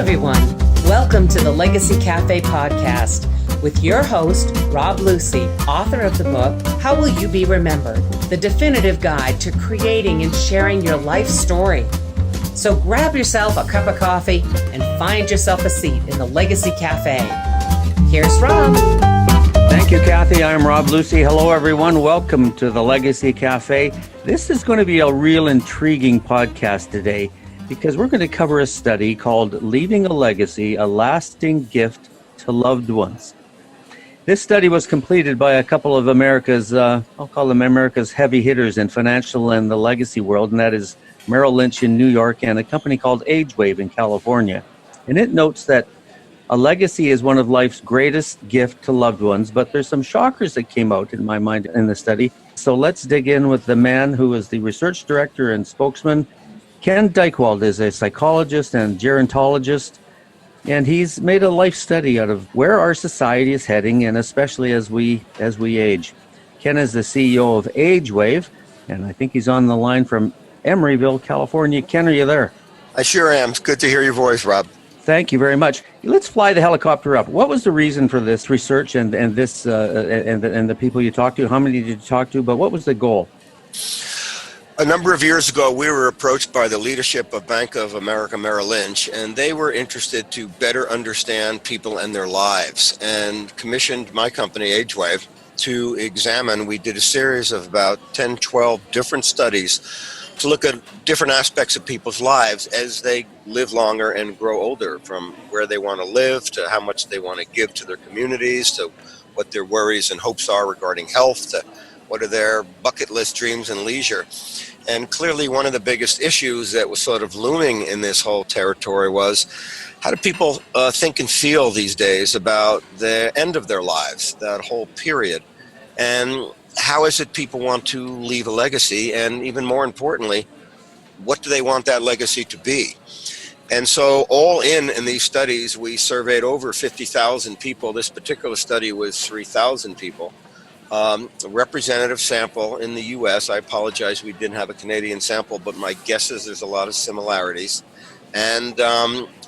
everyone. Welcome to the Legacy Café podcast with your host, Rob Lucy, author of the book, How Will You Be Remembered? The definitive guide to creating and sharing your life story. So grab yourself a cup of coffee and find yourself a seat in the Legacy Café. Here's Rob. Thank you, Kathy. I'm Rob Lucy. Hello, everyone. Welcome to the Legacy Café. This is going to be a real intriguing podcast today because we're going to cover a study called Leaving a Legacy, a Lasting Gift to Loved Ones. This study was completed by a couple of America's, I'll call them America's heavy hitters in financial and the legacy world, and that is Merrill Lynch in New York and a company called AgeWave in California. And it notes that a legacy is one of life's greatest gift to loved ones, but there's some shockers that came out in my mind in the study. So let's dig in with the man who is the research director and spokesman. Ken Dychtwald is a psychologist and gerontologist, and he's made a life study out of where our society is heading, and especially as we age. Ken is the CEO of AgeWave, and I think he's on the line from Emeryville, California. Ken, are you there? I sure am. It's good to hear your voice, Rob. Thank you very much. Let's fly the helicopter up. What was the reason for this research and the people you talked to? How many did you talk to? But what was the goal? A number of years ago, we were approached by the leadership of Bank of America Merrill Lynch, and they were interested to better understand people and their lives, and commissioned my company, AgeWave, to examine. We did a series of about 10, 12 different studies to look at different aspects of people's lives as they live longer and grow older, from where they want to live to how much they want to give to their communities, to what their worries and hopes are regarding health, to what are their bucket list dreams and leisure. And clearly one of the biggest issues that was sort of looming in this whole territory was, how do people think and feel these days about the end of their lives, that whole period? And how is it people want to leave a legacy? And even more importantly, what do they want that legacy to be? And so all in these studies, we surveyed over 50,000 people. This particular study was 3,000 people. A representative sample in the U.S. I apologize, we didn't have a Canadian sample, but my guess is there's a lot of similarities. And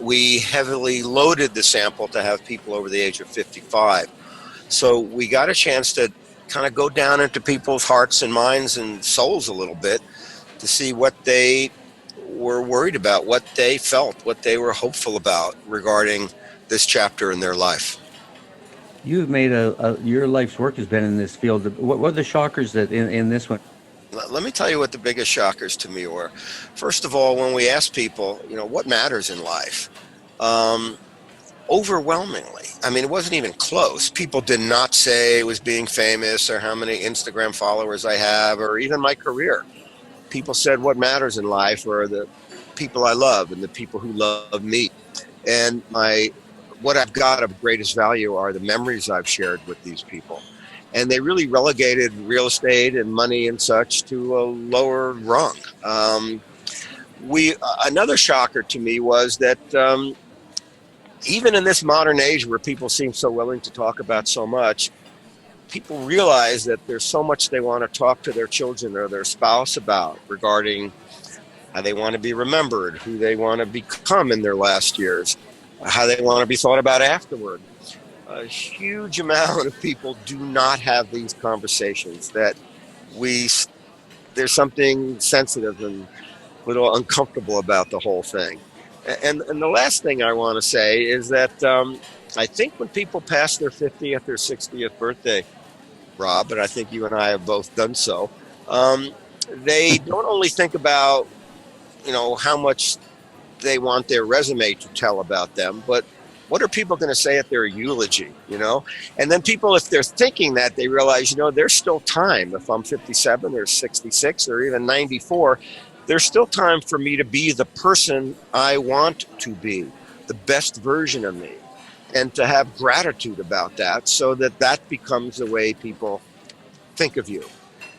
we heavily loaded the sample to have people over the age of 55. So we got a chance to kind of go down into people's hearts and minds and souls a little bit to see what they were worried about, what they felt, what they were hopeful about regarding this chapter in their life. You've made your life's work has been in this field. What were the shockers that in this one? Let me tell you what the biggest shockers to me were. First of all, when we asked people, what matters in life? Overwhelmingly, I mean, it wasn't even close. People did not say it was being famous or how many Instagram followers I have or even my career. People said what matters in life are the people I love and the people who love me. And what I've got of greatest value are the memories I've shared with these people. And they really relegated real estate and money and such to a lower rung. Another shocker to me was that even in this modern age where people seem so willing to talk about so much, people realize that there's so much they want to talk to their children or their spouse about regarding how they want to be remembered, who they want to become in their last years, how they want to be thought about afterward. A huge amount of people do not have these conversations. There's something sensitive and a little uncomfortable about the whole thing. And the last thing I want to say is that I think when people pass their 50th or 60th birthday, Rob, and I think you and I have both done so, they don't only think about, how much they want their resume to tell about them, but what are people going to say at their eulogy, And then people, if they're thinking that, they realize, there's still time. If I'm 57 or 66 or even 94, there's still time for me to be the person I want to be, the best version of me, and to have gratitude about that so that becomes the way people think of you.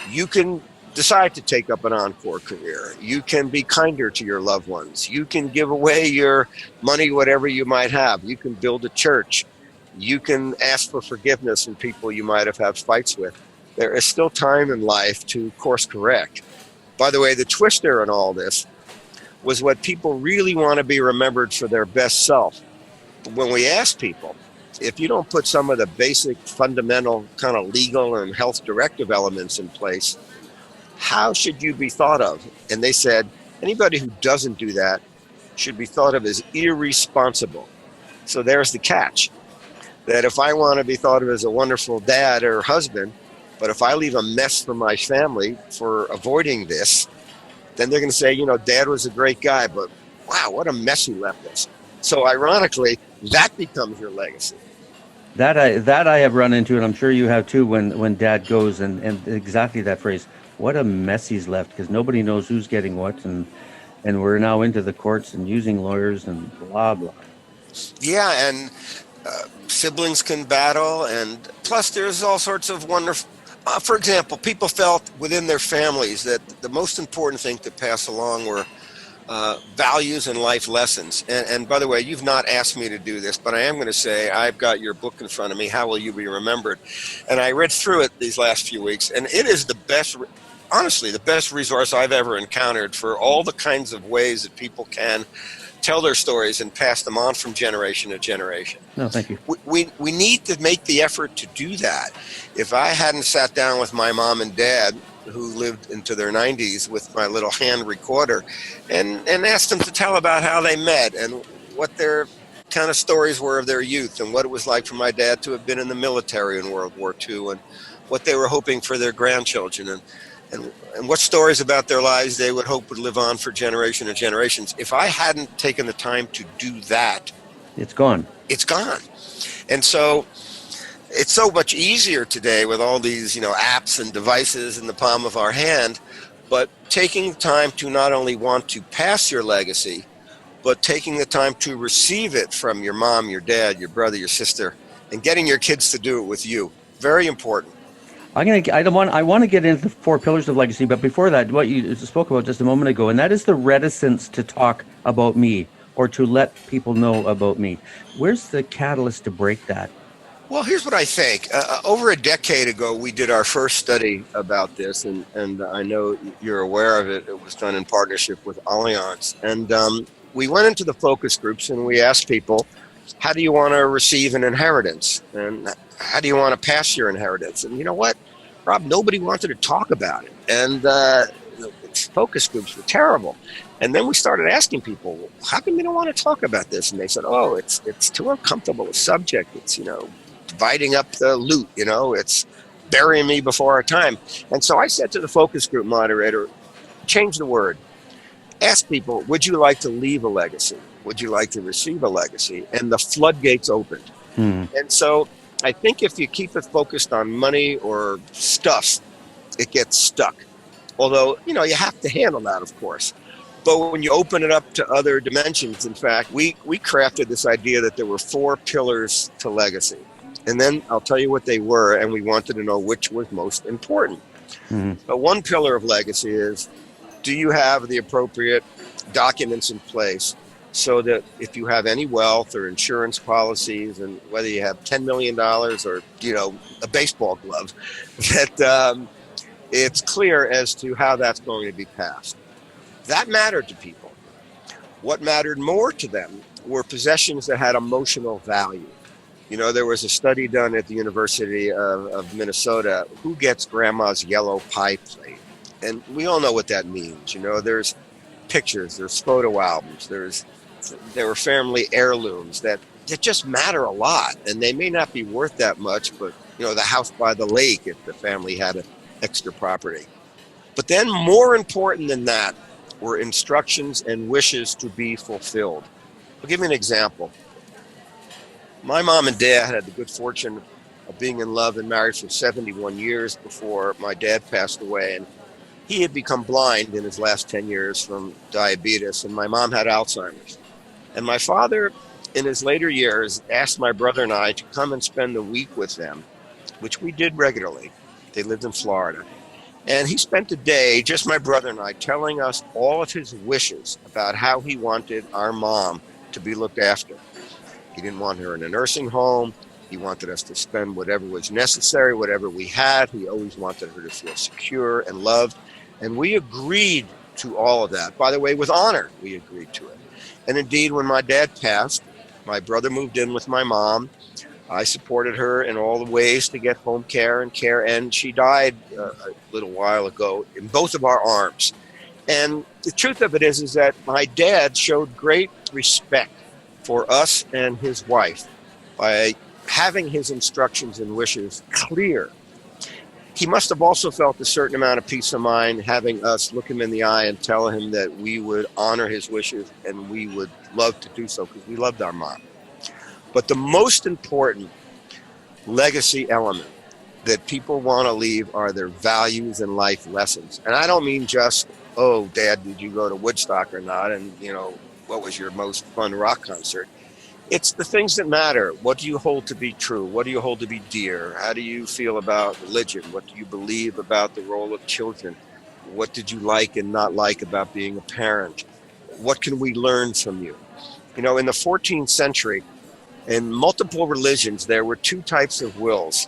You can decide to take up an encore career. You can be kinder to your loved ones. You can give away your money, whatever you might have. You can build a church. You can ask for forgiveness from people you might have had fights with. There is still time in life to course correct. By the way, the twister in all this was what people really want to be remembered for their best self. But when we ask people, if you don't put some of the basic fundamental kind of legal and health directive elements in place, how should you be thought of? And they said, anybody who doesn't do that should be thought of as irresponsible. So there's the catch, that if I want to be thought of as a wonderful dad or husband, but if I leave a mess for my family for avoiding this, then they're going to say, Dad was a great guy, but wow, what a mess he left us. So ironically, that becomes your legacy. That I have run into, and I'm sure you have too, when Dad goes, and exactly that phrase, what a mess he's left, because nobody knows who's getting what, and we're now into the courts and using lawyers and blah, blah. Yeah, and siblings can battle, and plus there's all sorts of wonderful, for example, people felt within their families that the most important thing to pass along were values and life lessons. And by the way, you've not asked me to do this, but I am going to say I've got your book in front of me, How Will You Be Remembered? And I read through it these last few weeks, and it is the best, honestly, the best resource I've ever encountered for all the kinds of ways that people can tell their stories and pass them on from generation to generation. No, thank you. We need to make the effort to do that. If I hadn't sat down with my mom and dad, who lived into their 90s, with my little hand recorder and asked them to tell about how they met and what their kind of stories were of their youth and what it was like for my dad to have been in the military in World War II and what they were hoping for their grandchildren and what stories about their lives they would hope would live on for generation and generations. If I hadn't taken the time to do that, it's gone. It's gone. And so it's so much easier today with all these, apps and devices in the palm of our hand, but taking time to not only want to pass your legacy, but taking the time to receive it from your mom, your dad, your brother, your sister, and getting your kids to do it with you. Very important. I want to get into the 4 pillars of legacy, but before that, what you spoke about just a moment ago, and that is the reticence to talk about me or to let people know about me. Where's the catalyst to break that? Well, here's what I think. Over a decade ago, we did our first study about this, and I know you're aware of it. It was done in partnership with Allianz. And we went into the focus groups and we asked people, how do you want to receive an inheritance? And how do you want to pass your inheritance? And you know what, Rob, nobody wanted to talk about it. And focus groups were terrible. And then we started asking people, how come you don't want to talk about this? And they said, it's too uncomfortable a subject. It's, dividing up the loot, it's burying me before our time. And so I said to the focus group moderator, change the word. Ask people, would you like to leave a legacy? Would you like to receive a legacy? And the floodgates opened. And so I think if you keep it focused on money or stuff, it gets stuck. Although, you have to handle that, of course. But when you open it up to other dimensions, in fact, we crafted this idea that there were 4 pillars to legacy. And then I'll tell you what they were, and we wanted to know which was most important. But one pillar of legacy is, do you have the appropriate documents in place so that if you have any wealth or insurance policies, and whether you have $10 million or, a baseball glove, that it's clear as to how that's going to be passed. That mattered to people. What mattered more to them were possessions that had emotional value. There was a study done at the University of Minnesota, who gets grandma's yellow pie plate? And we all know what that means. There's pictures, there's photo albums, there were family heirlooms that just matter a lot. And they may not be worth that much, but, the house by the lake, if the family had an extra property. But then more important than that were instructions and wishes to be fulfilled. I'll give you an example. My mom and dad had the good fortune of being in love and married for 71 years before my dad passed away. And he had become blind in his last 10 years from diabetes, and my mom had Alzheimer's. And my father, in his later years, asked my brother and I to come and spend a week with them, which we did regularly. They lived in Florida. And he spent a day, just my brother and I, telling us all of his wishes about how he wanted our mom to be looked after. He didn't want her in a nursing home. He wanted us to spend whatever was necessary, whatever we had. He always wanted her to feel secure and loved. And we agreed to all of that. By the way, with honor, we agreed to it. And indeed, when my dad passed, my brother moved in with my mom. I supported her in all the ways to get home care, and she died a little while ago in both of our arms. And the truth of it is that my dad showed great respect for us and his wife by having his instructions and wishes clear. He must have also felt a certain amount of peace of mind having us look him in the eye and tell him that we would honor his wishes and we would love to do so because we loved our mom. But the most important legacy element that people want to leave are their values and life lessons. And I don't mean just, oh, Dad, did you go to Woodstock or not? And, what was your most fun rock concert? It's the things that matter. What do you hold to be true? What do you hold to be dear? How do you feel about religion? What do you believe about the role of children? What did you like and not like about being a parent? What can we learn from you? In the 14th century, in multiple religions, there were two types of wills.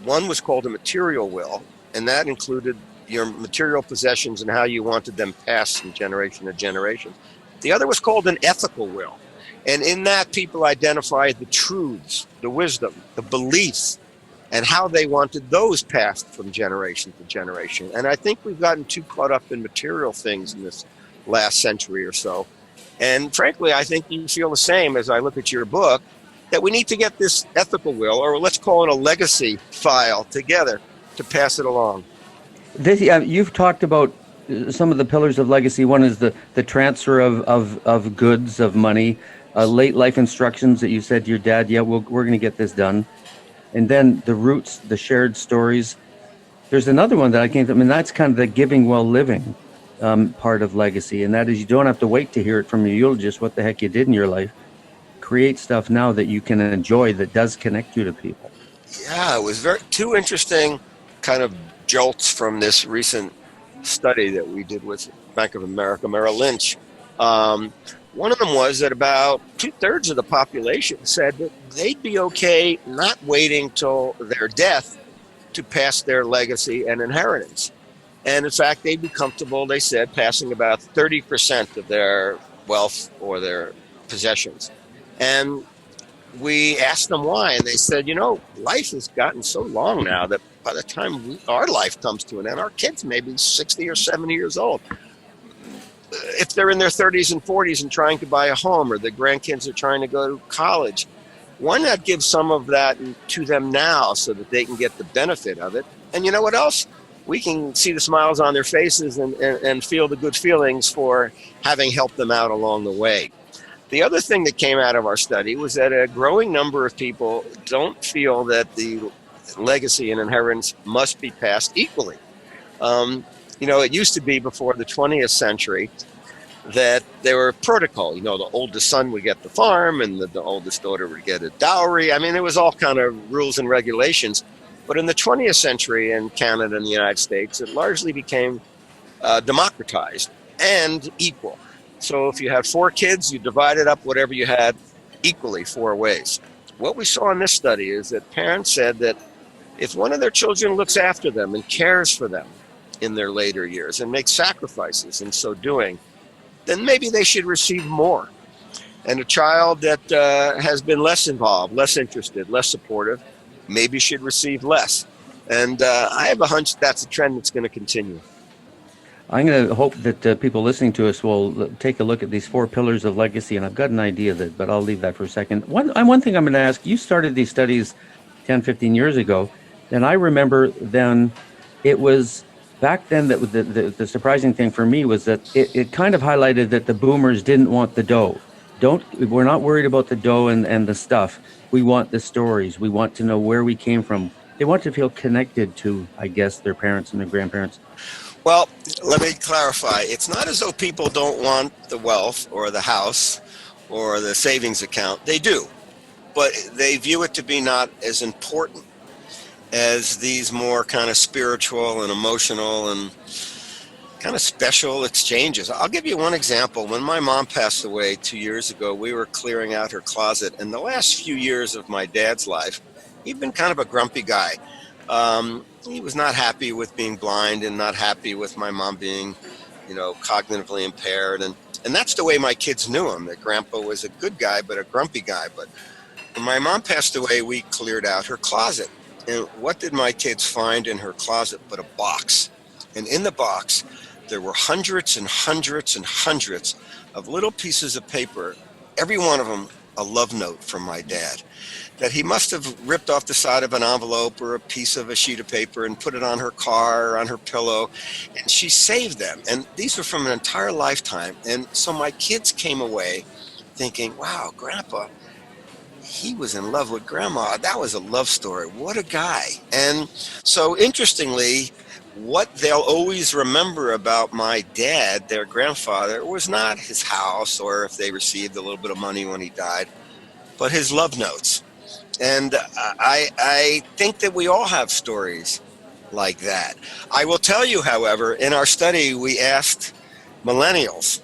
One was called a material will, and that included your material possessions and how you wanted them passed from generation to generation. The other was called an ethical will. And in that, people identified the truths, the wisdom, the beliefs, and how they wanted those passed from generation to generation. And I think we've gotten too caught up in material things in this last century or so. And frankly, I think you feel the same as I look at your book, that we need to get this ethical will, or let's call it a legacy file, together to pass it along. You've talked about some of the pillars of legacy. One is the transfer of goods, of money, late life instructions that you said to your dad, we're going to get this done. And then the roots, the shared stories. There's another one that I came to, that's kind of the giving while living part of legacy. And that is, you don't have to wait to hear it from your eulogist what the heck you did in your life. Create stuff now that you can enjoy that does connect you to people. Yeah, it was two interesting kind of jolts from this recent study that we did with Bank of America Merrill Lynch. One of them was that about 2/3 of the population said that they'd be okay not waiting till their death to pass their legacy and inheritance. And in fact, they'd be comfortable, they said, passing about 30% of their wealth or their possessions. And we asked them why, and they said, life has gotten so long now that by the time our life comes to an end, our kids may be 60 or 70 years old. If they're in their 30s and 40s and trying to buy a home, or the grandkids are trying to go to college, why not give some of that to them now so that they can get the benefit of it? And you know what else? We can see the smiles on their faces and feel the good feelings for having helped them out along the way. The other thing that came out of our study was that a growing number of people don't feel that the legacy and inheritance must be passed equally. It used to be before the 20th century that there were protocol. The oldest son would get the farm and the oldest daughter would get a dowry. It was all kind of rules and regulations. But in the 20th century in Canada and the United States, it largely became democratized and equal. So if you had 4 kids, you divided up whatever you had equally 4 ways. What we saw in this study is that parents said that if one of their children looks after them and cares for them in their later years and makes sacrifices in so doing, then maybe they should receive more. And a child that has been less involved, less interested, less supportive, maybe should receive less. And I have a hunch that's a trend that's going to continue. I'm going to hope that people listening to us will take a look at these 4 pillars of legacy, and I've got an idea of it, but I'll leave that for a second. One thing I'm going to ask, you started these studies 10, 15 years ago, and I remember then it was back then that the surprising thing for me was that it kind of highlighted that the boomers didn't want the dough. We're not worried about the dough and the stuff. We want the stories. We want to know where we came from. They want to feel connected to, I guess, their parents and their grandparents. Well, let me clarify. It's not as though people don't want the wealth or the house or the savings account. They do, but they view it to be not as important as these more kind of spiritual and emotional and kind of special exchanges. I'll give you one example. When my mom passed away 2 years ago, we were clearing out her closet. And the last few years of my dad's life, he'd been kind of a grumpy guy. He was not happy with being blind and not happy with my mom being cognitively impaired. And that's the way my kids knew him, that Grandpa was a good guy, but a grumpy guy. But when my mom passed away, we cleared out her closet. And what did my kids find in her closet but a box? And in the box, there were hundreds and hundreds and hundreds of little pieces of paper, every one of them a love note from my dad, that he must have ripped off the side of an envelope or a piece of a sheet of paper and put it on her car or on her pillow. And she saved them. And these were from an entire lifetime. And so my kids came away thinking, wow, Grandpa, he was in love with Grandma. That was a love story. What a guy. And so interestingly, what they'll always remember about my dad, their grandfather, was not his house or if they received a little bit of money when he died, but his love notes. And I think that we all have stories like that. I will tell you, however, in our study, we asked millennials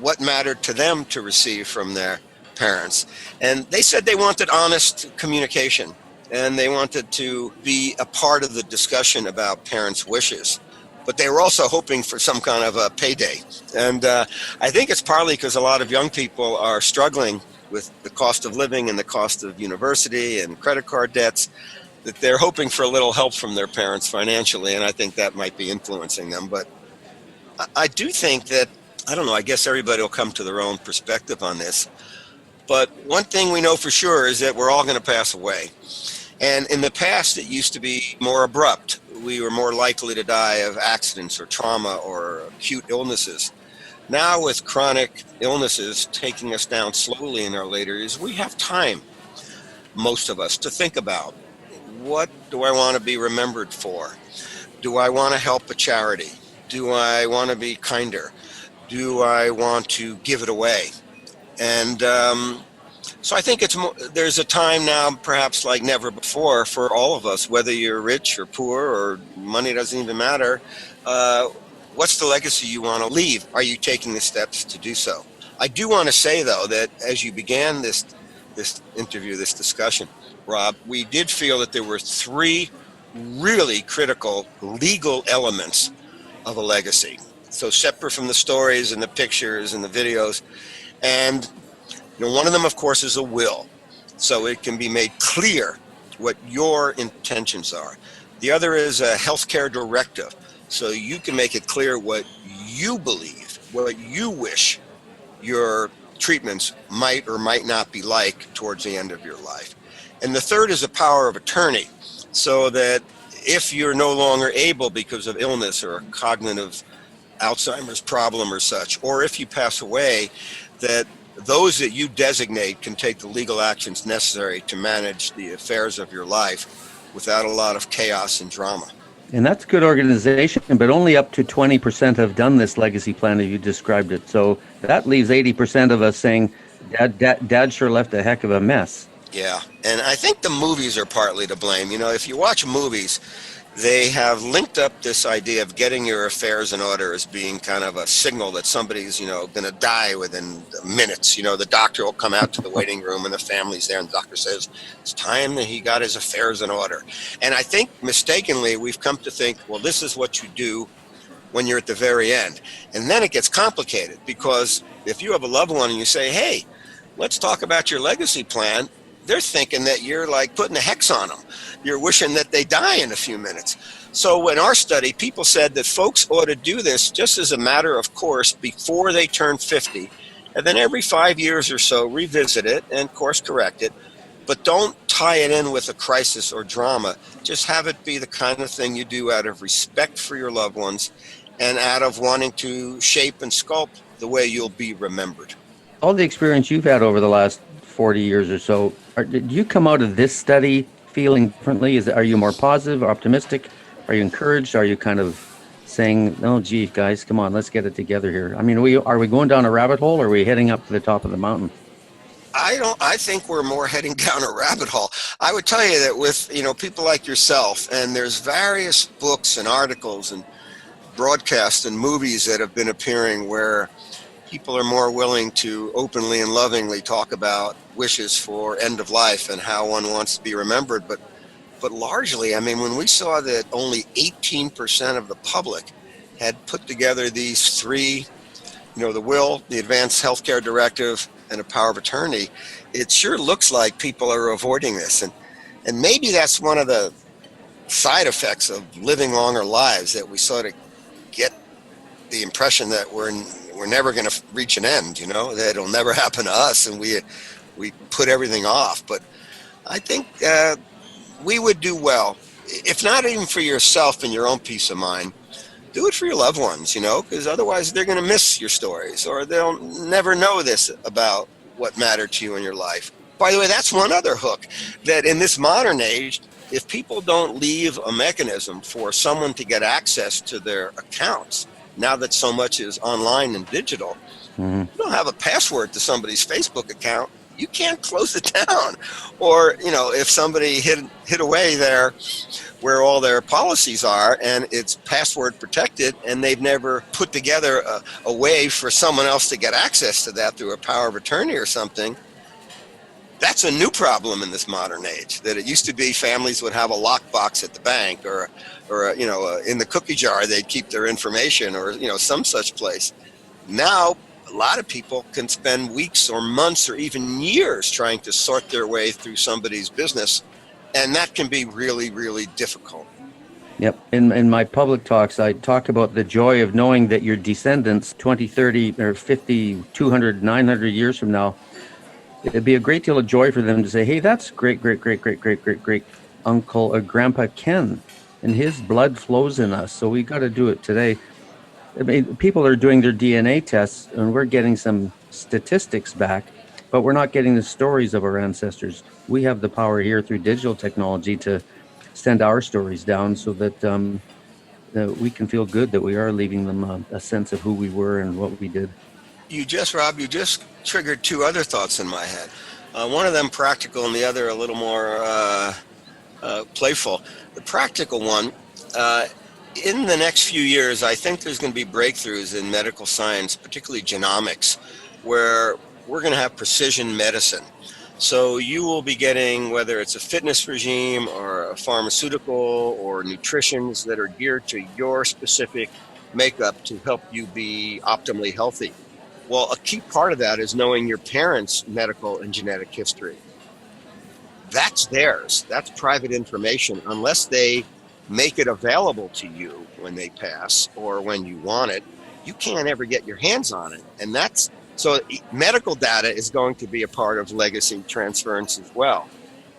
what mattered to them to receive from their parents. And they said they wanted honest communication. And they wanted to be a part of the discussion about parents' wishes. But they were also hoping for some kind of a payday. And I think it's partly because a lot of young people are struggling with the cost of living and the cost of university and credit card debts, that they're hoping for a little help from their parents financially. And I think that might be influencing them. But I do think that, I don't know, I guess everybody will come to their own perspective on this. But one thing we know for sure is that we're all going to pass away. And in the past, it used to be more abrupt. We were more likely to die of accidents or trauma or acute illnesses. Now, with chronic illnesses taking us down slowly in our later years, we have time, most of us, to think about, what do I want to be remembered for? Do I want to help a charity? Do I want to be kinder? Do I want to give it away? And so I think there's a time now, perhaps like never before, for all of us, whether you're rich or poor or money doesn't even matter. What's the legacy you want to leave? Are you taking the steps to do so? I do want to say, though, that as you began this interview, this discussion, Rob, we did feel that there were three really critical legal elements of a legacy. So separate from the stories and the pictures and the videos. And one of them, of course, is a will. So it can be made clear what your intentions are. The other is a healthcare directive. So you can make it clear what you believe, what you wish your treatments might or might not be like towards the end of your life. And the third is a power of attorney. So that if you're no longer able because of illness or a cognitive Alzheimer's problem or such, or if you pass away, that those that you designate can take the legal actions necessary to manage the affairs of your life without a lot of chaos and drama. And that's good organization, but only up to 20% have done this legacy plan as you described it. So that leaves 80% of us saying, Dad sure left a heck of a mess. Yeah, and I think the movies are partly to blame. If you watch movies, they have linked up this idea of getting your affairs in order as being kind of a signal that somebody's, going to die within minutes. The doctor will come out to the waiting room and the family's there and the doctor says, it's time that he got his affairs in order. And I think mistakenly, we've come to think, well, this is what you do when you're at the very end. And then it gets complicated because if you have a loved one and you say, hey, let's talk about your legacy plan, they're thinking that you're like putting a hex on them. You're wishing that they die in a few minutes. So in our study, people said that folks ought to do this just as a matter of course before they turn 50. And then every 5 years or so, revisit it and course correct it. But don't tie it in with a crisis or drama. Just have it be the kind of thing you do out of respect for your loved ones and out of wanting to shape and sculpt the way you'll be remembered. All the experience you've had over the last 40 years or so, did you come out of this study feeling differently? Are you more positive, optimistic? Are you encouraged? Are you kind of saying, oh, gee, guys, come on, let's get it together here? I mean, are we going down a rabbit hole or are we heading up to the top of the mountain? I think we're more heading down a rabbit hole. I would tell you that with, people like yourself, and there's various books and articles and broadcasts and movies that have been appearing where people are more willing to openly and lovingly talk about wishes for end of life and how one wants to be remembered. But largely, I mean, when we saw that only 18% of the public had put together these three, the will, the advanced healthcare directive, and a power of attorney, it sure looks like people are avoiding this. And maybe that's one of the side effects of living longer lives, that we sort of get the impression that we're never going to reach an end, that it'll never happen to us, and we put everything off. But I think we would do well, if not even for yourself and your own peace of mind, do it for your loved ones, because otherwise they're going to miss your stories, or they'll never know this about what mattered to you in your life. By the way, that's one other hook, that in this modern age, if people don't leave a mechanism for someone to get access to their accounts, now that so much is online and digital, you don't have a password to somebody's Facebook account, you can't close it down. Or, if somebody hid away there where all their policies are and it's password protected, and they've never put together a way for someone else to get access to that through a power of attorney or something, that's a new problem in this modern age. That it used to be families would have a lockbox at the bank, or in the cookie jar they'd keep their information, or some such place. Now a lot of people can spend weeks or months or even years trying to sort their way through somebody's business, and that can be really, really difficult. Yep. In my public talks, I talk about the joy of knowing that your descendants 20, 30, or 50, 200, 900 years from now, it'd be a great deal of joy for them to say, hey, that's great uncle or grandpa Ken, and his blood flows in us, so we got to do it today. I mean, people are doing their DNA tests, and we're getting some statistics back, but we're not getting the stories of our ancestors. We have the power here through digital technology to send our stories down, so that that we can feel good that we are leaving them a sense of who we were and what we did. Rob, you just triggered two other thoughts in my head. One of them practical, and the other a little more playful. The practical one, in the next few years, I think there's going to be breakthroughs in medical science, particularly genomics, where we're going to have precision medicine. So you will be getting, whether it's a fitness regime or a pharmaceutical or nutritions that are geared to your specific makeup to help you be optimally healthy. Well, a key part of that is knowing your parents' medical and genetic history. That's theirs. That's private information. Unless they make it available to you when they pass or when you want it, you can't ever get your hands on it. And so medical data is going to be a part of legacy transference as well.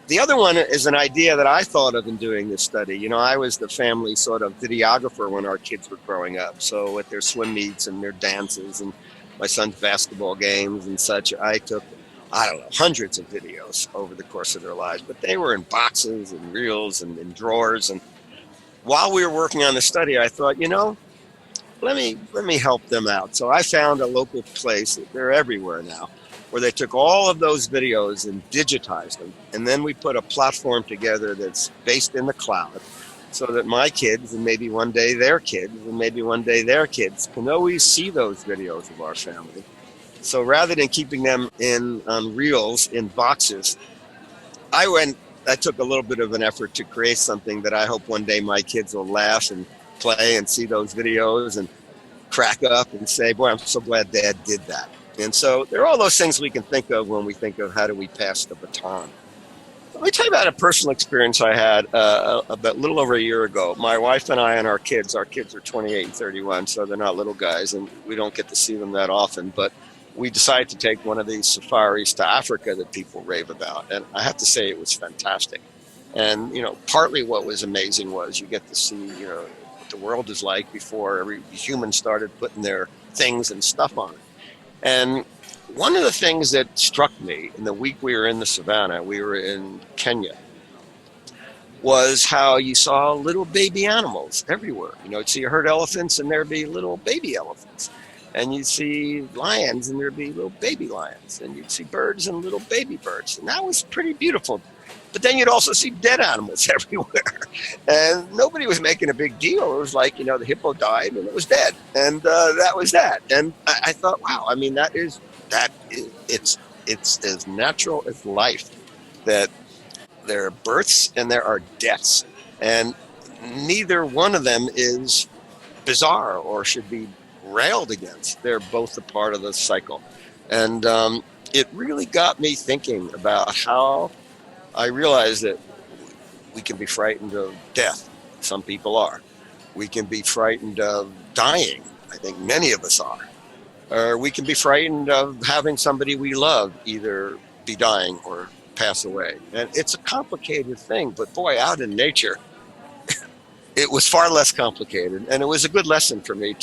The other one is an idea that I thought of in doing this study. I was the family sort of videographer when our kids were growing up. So at their swim meets and their dances and my son's basketball games and such, I took, hundreds of videos over the course of their lives. But they were in boxes and reels and in drawers. And while we were working on the study, I thought, let me help them out. So I found a local place, they're everywhere now, where they took all of those videos and digitized them. And then we put a platform together that's based in the cloud, so that my kids, and maybe one day their kids, and maybe one day their kids, can always see those videos of our family. So rather than keeping them on reels in boxes, I took a little bit of an effort to create something that I hope one day my kids will laugh and play and see those videos and crack up and say, boy, I'm so glad Dad did that. And so there are all those things we can think of when we think of how do we pass the baton. Let me tell you about a personal experience I had about a little over a year ago. My wife and I and our kids are 28 and 31, so they're not little guys, and we don't get to see them that often, but we decided to take one of these safaris to Africa that people rave about. And I have to say it was fantastic. And, partly what was amazing was you get to see, what the world is like before every human started putting their things and stuff on it. And one of the things that struck me in the week we were in the savannah, we were in Kenya, was how you saw little baby animals everywhere. You'd see herd elephants and there'd be little baby elephants. And you'd see lions and there'd be little baby lions. And you'd see birds and little baby birds. And that was pretty beautiful. But then you'd also see dead animals everywhere. And nobody was making a big deal. It was like, the hippo died and it was dead. And that was that. And I thought, wow, it's as natural as life, that there are births and there are deaths. And neither one of them is bizarre or should be railed against. They're both a part of the cycle. And it really got me thinking about how I realized that we can be frightened of death. Some people are. We can be frightened of dying. I think many of us are. Or we can be frightened of having somebody we love either be dying or pass away. And it's a complicated thing, but boy, out in nature, it was far less complicated. And it was a good lesson for me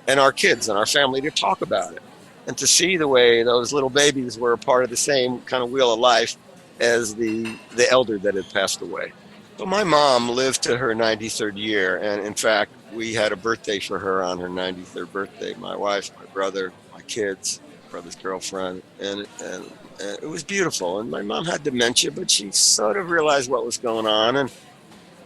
and our kids and our family to talk about it and to see the way those little babies were a part of the same kind of wheel of life as the elder that had passed away. So my mom lived to her 93rd year. And in fact, we had a birthday for her on her 93rd birthday. My wife, my brother, my kids, brother's girlfriend, and it was beautiful. And my mom had dementia, but she sort of realized what was going on, and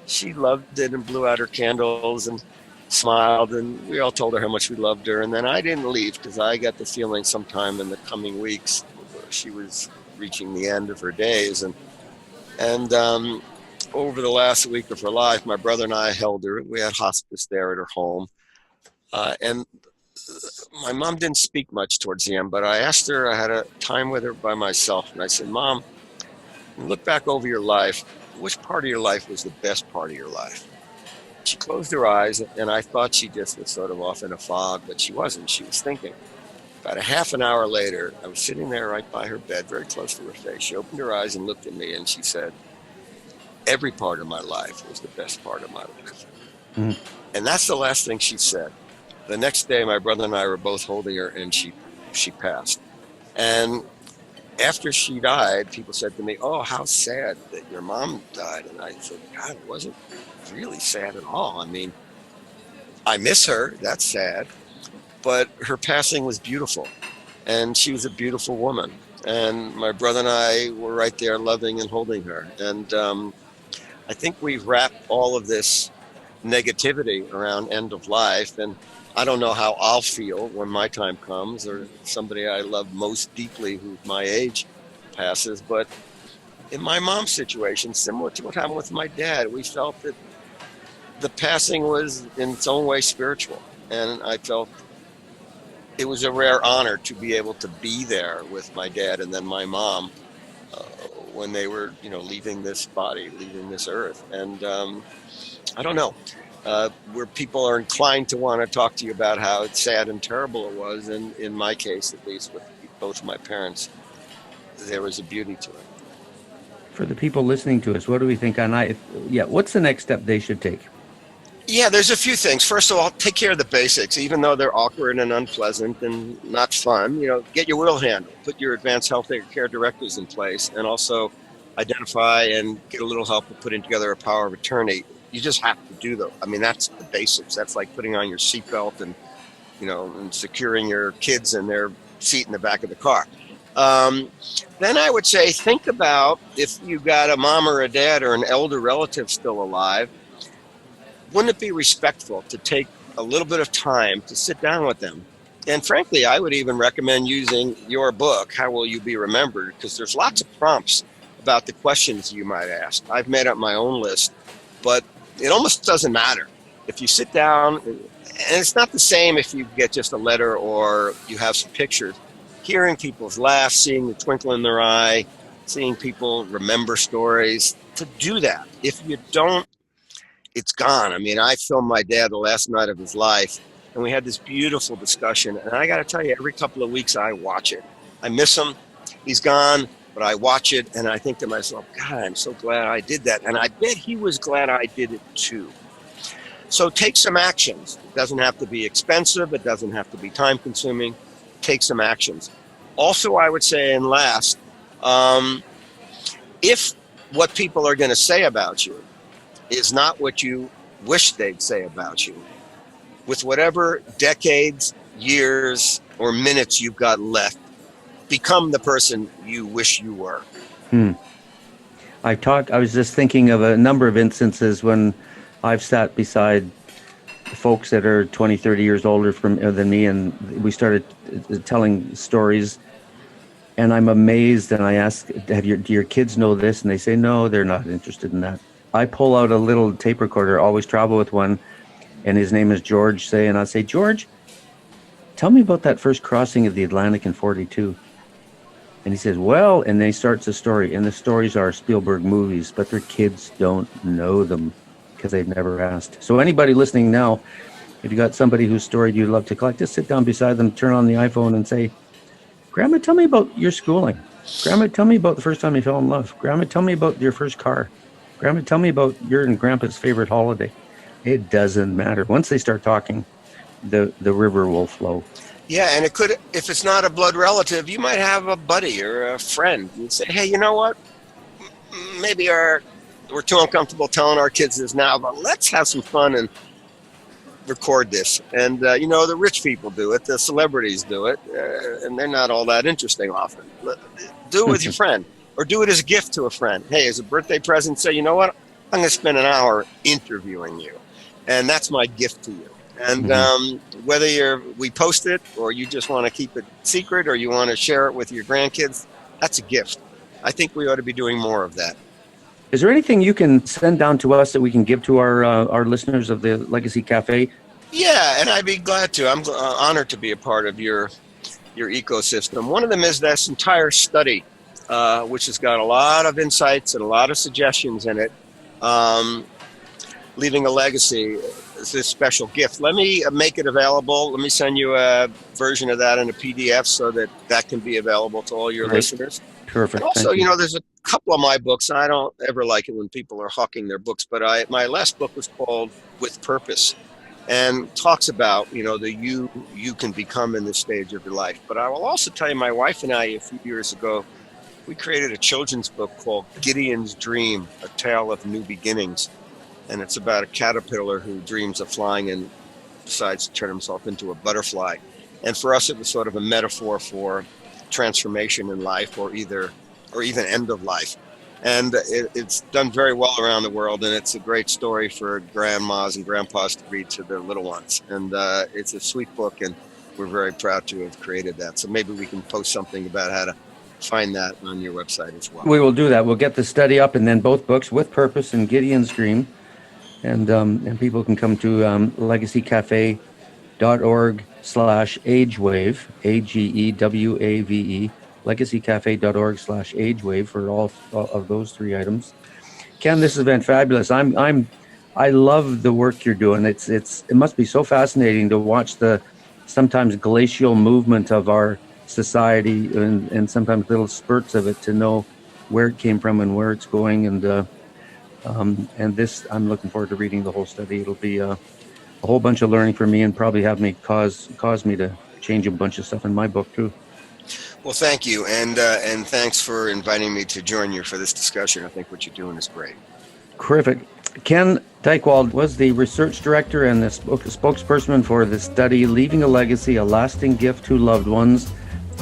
she loved it and blew out her candles and smiled, and we all told her how much we loved her. And then I didn't leave because I got the feeling sometime in the coming weeks she was reaching the end of her days. And over the last week of her life, my brother and I held her. We had hospice there at her home. And my mom didn't speak much towards the end, but I asked her, I had a time with her by myself, and I said, Mom, look back over your life. Which part of your life was the best part of your life? She closed her eyes, and I thought she just was sort of off in a fog, but she wasn't. She was thinking. About a half an hour later, I was sitting there right by her bed, very close to her face. She opened her eyes and looked at me, and she said, every part of my life was the best part of my life. Mm. And that's the last thing she said. The next day, my brother and I were both holding her, and she passed. And after she died, people said to me, oh, how sad that your mom died. And I said, God, it wasn't really sad at all. I mean, I miss her. That's sad. But her passing was beautiful. And she was a beautiful woman. And my brother and I were right there loving and holding her. And I think we've wrapped all of this negativity around end of life. And I don't know how I'll feel when my time comes, or somebody I love most deeply who's my age passes. But in my mom's situation, similar to what happened with my dad, we felt that the passing was in its own way spiritual. And I felt it was a rare honor to be able to be there with my dad and then my mom when they were, leaving this body, leaving this earth. And I don't know. Where people are inclined to want to talk to you about how sad and terrible it was. And in my case, at least with both my parents, there was a beauty to it. For the people listening to us, what do we think what's the next step they should take? Yeah, there's a few things. First of all, take care of the basics, even though they're awkward and unpleasant and not fun. Get your will handled, put your advanced health care directives in place, and also identify and get a little help with putting together a power of attorney. You just have to do those. I mean, that's the basics. That's like putting on your seatbelt and, and securing your kids in their seat in the back of the car. Then I would say, think about if you got a mom or a dad or an elder relative still alive, wouldn't it be respectful to take a little bit of time to sit down with them? And frankly, I would even recommend using your book, How Will You Be Remembered? Because there's lots of prompts about the questions you might ask. I've made up my own list, but it almost doesn't matter. If you sit down, and it's not the same if you get just a letter or you have some pictures. Hearing people's laughs, seeing the twinkle in their eye, seeing people remember stories, to do that. If you don't, it's gone. I mean, I filmed my dad the last night of his life, and we had this beautiful discussion. And I got to tell you, every couple of weeks I watch it. I miss him. He's gone, but I watch it, and I think to myself, God, I'm so glad I did that. And I bet he was glad I did it too. So take some actions. It doesn't have to be expensive. It doesn't have to be time consuming. Take some actions. Also, I would say, and last, if what people are going to say about you is not what you wish they'd say about you, with whatever decades, years, or minutes you've got left, become the person you wish you were. I was just thinking of a number of instances when I've sat beside folks that are 20, 30 years older than me, and we started telling stories, and I'm amazed, and I ask, do your kids know this? And they say, no, they're not interested in that. I pull out a little tape recorder, always travel with one, and his name is George, say, and I'd say, George, tell me about that first crossing of the Atlantic in 42. And he says, well, and then he starts a story, and the stories are Spielberg movies, but their kids don't know them because they've never asked. So anybody listening now, if you got somebody whose story you'd love to collect, just sit down beside them, turn on the iPhone and say, Grandma, tell me about your schooling. Grandma, tell me about the first time you fell in love. Grandma, tell me about your first car. Grandma, tell me about your and Grandpa's favorite holiday. It doesn't matter. Once they start talking, the river will flow. Yeah, and it could, if it's not a blood relative, you might have a buddy or a friend. You'd say, hey, you know what? Maybe we're too uncomfortable telling our kids this now, but let's have some fun and record this. And, the rich people do it. The celebrities do it. And they're not all that interesting often. Do it with your friend, or do it as a gift to a friend. Hey, as a birthday present, say, you know what? I'm going to spend an hour interviewing you. And that's my gift to you. And whether we post it, or you just want to keep it secret, or you want to share it with your grandkids, that's a gift. I think we ought to be doing more of that. Is there anything you can send down to us that we can give to our listeners of the Legacy Café? Yeah, and I'd be glad to. I'm honored to be a part of your ecosystem. One of them is this entire study, which has got a lot of insights and a lot of suggestions in it. Leaving a legacy is this special gift. Let me make it available. Let me send you a version of that in a PDF so that can be available to all your listeners. Perfect. And also, there's a couple of my books. I don't ever like it when people are hawking their books, but my last book was called With Purpose, and talks about, the you can become in this stage of your life. But I will also tell you, my wife and I, a few years ago, we created a children's book called Gideon's Dream, A Tale of New Beginnings. And it's about a caterpillar who dreams of flying and decides to turn himself into a butterfly. And for us, it was sort of a metaphor for transformation in life, or even end of life. And it's done very well around the world, and it's a great story for grandmas and grandpas to read to their little ones. And it's a sweet book, and we're very proud to have created that. So maybe we can post something about how to find that on your website as well. We will do that. We'll get the study up, and then both books, With Purpose and Gideon's Dream. And people can come to legacycafe.org/agewave, AGEWAVE, legacycafe.org/agewave for all of those three items. Ken, this has been fabulous. I love the work you're doing. It must be so fascinating to watch the sometimes glacial movement of our society, and sometimes little spurts of it, to know where it came from and where it's going. And this, I'm looking forward to reading the whole study. It'll be a whole bunch of learning for me, and probably have me cause me to change a bunch of stuff in my book too. Well, thank you, and thanks for inviting me to join you for this discussion. I think what you're doing is great. Terrific. Ken Dychtwald was the research director and the spokesperson for the study, Leaving a Legacy, A Lasting Gift to Loved Ones.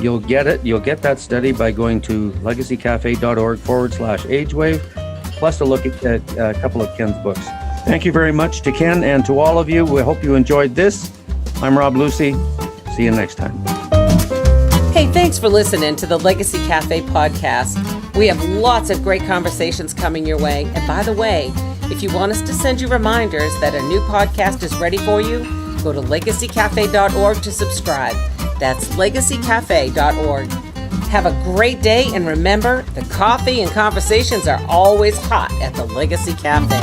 You'll get it. You'll get that study by going to legacycafe.org/agewave. Plus a look at a couple of Ken's books. Thank you very much to Ken, and to all of you. We hope you enjoyed this. I'm Rob Lucy. See you next time. Hey, thanks for listening to the Legacy Café podcast. We have lots of great conversations coming your way. And by the way, if you want us to send you reminders that a new podcast is ready for you, go to legacycafe.org to subscribe. That's legacycafe.org. Have a great day, and remember, the coffee and conversations are always hot at the Legacy Café.